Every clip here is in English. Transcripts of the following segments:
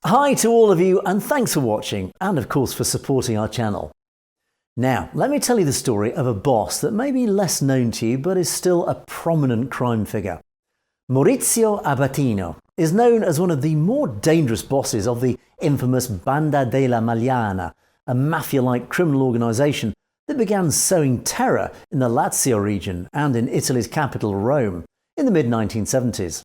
Hi to all of you, and thanks for watching and of course for supporting our channel. Now, let me tell you the story of a boss that may be less known to you but is still a prominent crime figure. Maurizio Abbatino is known as one of the more dangerous bosses of the infamous Banda della Magliana, a mafia-like criminal organisation that began sowing terror in the Lazio region and in Italy's capital Rome in the mid-1970s.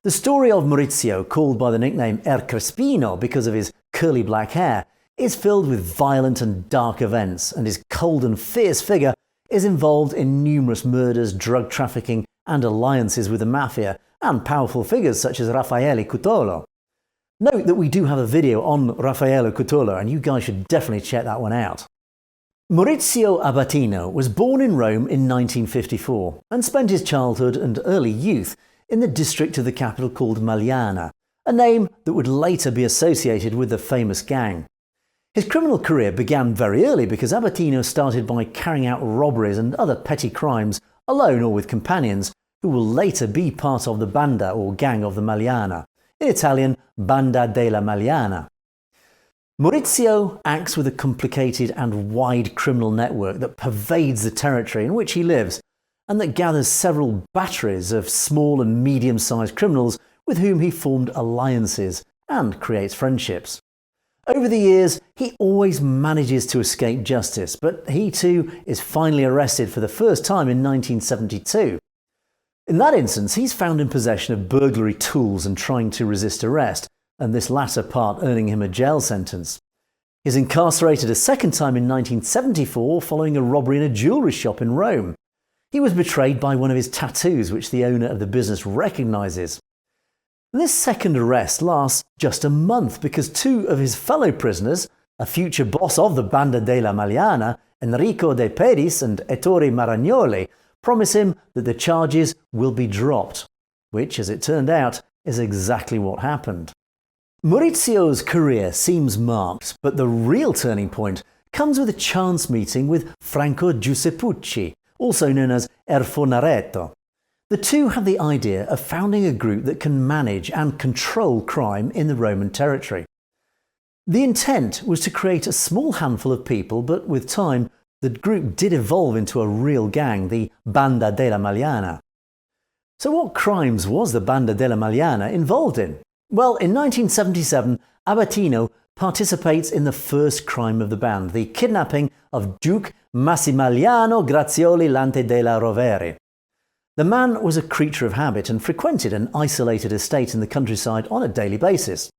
The story of Maurizio, called by the nickname Er Crespino because of his curly black hair, is filled with violent and dark events, and his cold and fierce figure is involved in numerous murders, drug trafficking and alliances with the mafia and powerful figures such as Raffaele Cutolo. Note that we do have a video on Raffaele Cutolo and you guys should definitely check that one out. Maurizio Abbatino was born in Rome in 1954 and spent his childhood and early youth in the district of the capital called Magliana, a name that would later be associated with the famous gang. His criminal career began very early because Abatino started by carrying out robberies and other petty crimes alone or with companions who will later be part of the Banda or gang of the Magliana, in Italian Banda della Magliana. Maurizio acts with a complicated and wide criminal network that pervades the territory in which he lives and that gathers several batteries of small and medium-sized criminals with whom he formed alliances and creates friendships. Over the years, he always manages to escape justice, but he too is finally arrested for the first time in 1972. In that instance, he's found in possession of burglary tools and trying to resist arrest, and this latter part earning him a jail sentence. He's incarcerated a second time in 1974 following a robbery in a jewellery shop in Rome. He was betrayed by one of his tattoos, which the owner of the business recognises. This second arrest lasts just a month because two of his fellow prisoners, a future boss of the Banda della Magliana, Enrico De Pedis and Ettore Maragnoli, promise him that the charges will be dropped, which, as it turned out, is exactly what happened. Maurizio's career seems marked, but the real turning point comes with a chance meeting with Franco Giuseppucci, also known as Er Fornaretto. The two have the idea of founding a group that can manage and control crime in the Roman territory. The intent was to create a small handful of people, but with time, the group did evolve into a real gang, the Banda della Magliana. So what crimes was the Banda della Magliana involved in? Well, in 1977, Abatino participates in the first crime of the band, the kidnapping of Duke Massimiliano Grazioli Lante della Rovere. The man was a creature of habit and frequented an isolated estate in the countryside on a daily basis.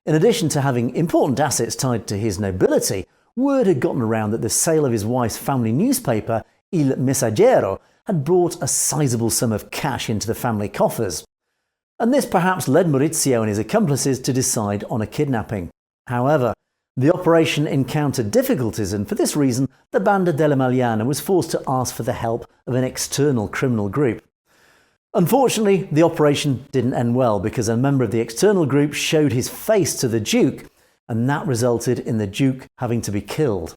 In addition to having important assets tied to his nobility, word had gotten around that the sale of his wife's family newspaper, Il Messaggero, had brought a sizable sum of cash into the family coffers. And this perhaps led Maurizio and his accomplices to decide on a kidnapping. However, the operation encountered difficulties, and for this reason, the Banda della Magliana was forced to ask for the help of an external criminal group. Unfortunately, the operation didn't end well because a member of the external group showed his face to the Duke, and that resulted in the Duke having to be killed.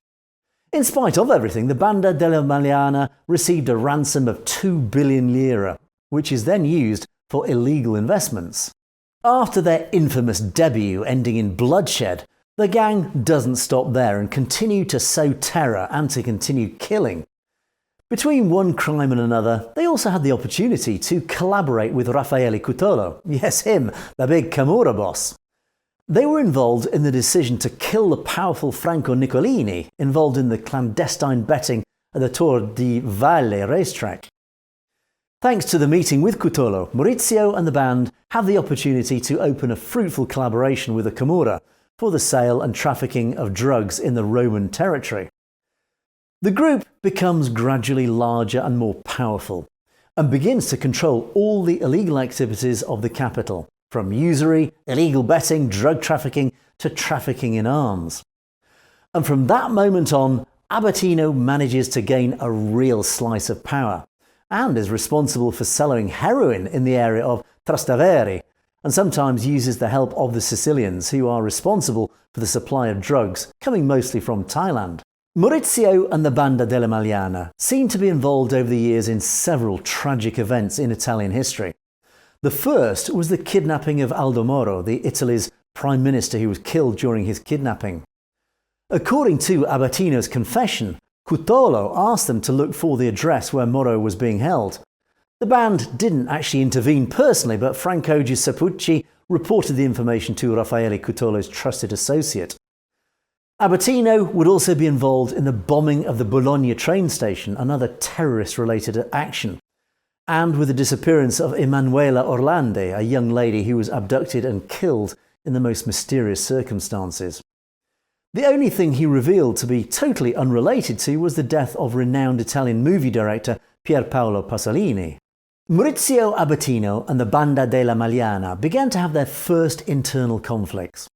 In spite of everything, the Banda della Magliana received a ransom of 2 billion lire, which is then used for illegal investments. After their infamous debut ending in bloodshed, the gang doesn't stop there and continue to sow terror and to continue killing. Between one crime and another, they also had the opportunity to collaborate with Raffaele Cutolo, yes him, the big Camorra boss. They were involved in the decision to kill the powerful Franco Niccolini, involved in the clandestine betting at the Tor di Valle racetrack. Thanks to the meeting with Cutolo, Maurizio and the band have the opportunity to open a fruitful collaboration with the Camorra for the sale and trafficking of drugs in the Roman territory. The group becomes gradually larger and more powerful and begins to control all the illegal activities of the capital, from usury, illegal betting, drug trafficking to trafficking in arms. And from that moment on, Abatino manages to gain a real slice of power and is responsible for selling heroin in the area of Trastevere, and sometimes uses the help of the Sicilians, who are responsible for the supply of drugs, coming mostly from Thailand. Maurizio and the Banda della Magliana seem to be involved over the years in several tragic events in Italian history. The first was the kidnapping of Aldo Moro, Italy's Prime Minister who was killed during his kidnapping. According to Abatino's confession, Cutolo asked them to look for the address where Moro was being held. The band didn't actually intervene personally, but Franco Giuseppucci reported the information to Raffaele Cutolo's trusted associate. Abatino would also be involved in the bombing of the Bologna train station, another terrorist-related action, and with the disappearance of Emanuela Orlandi, a young lady who was abducted and killed in the most mysterious circumstances. The only thing he revealed to be totally unrelated to was the death of renowned Italian movie director Pierpaolo Pasolini. Maurizio Abbatino and the Banda della Magliana began to have their first internal conflicts.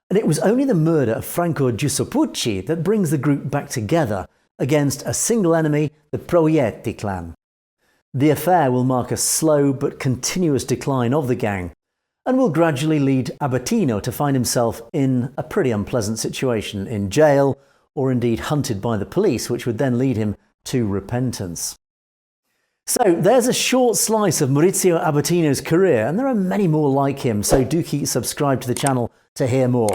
And it was only the murder of Franco Giuseppucci that brings the group back together against a single enemy, the Proietti clan. The affair will mark a slow but continuous decline of the gang, and will gradually lead Abatino to find himself in a pretty unpleasant situation, in jail, or indeed hunted by the police, which would then lead him to repentance. So there's a short slice of Maurizio Abbatino's career, and there are many more like him, so do keep subscribed to the channel to hear more.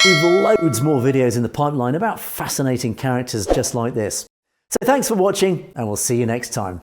We've loads more videos in the pipeline about fascinating characters just like this. So thanks for watching, and we'll see you next time.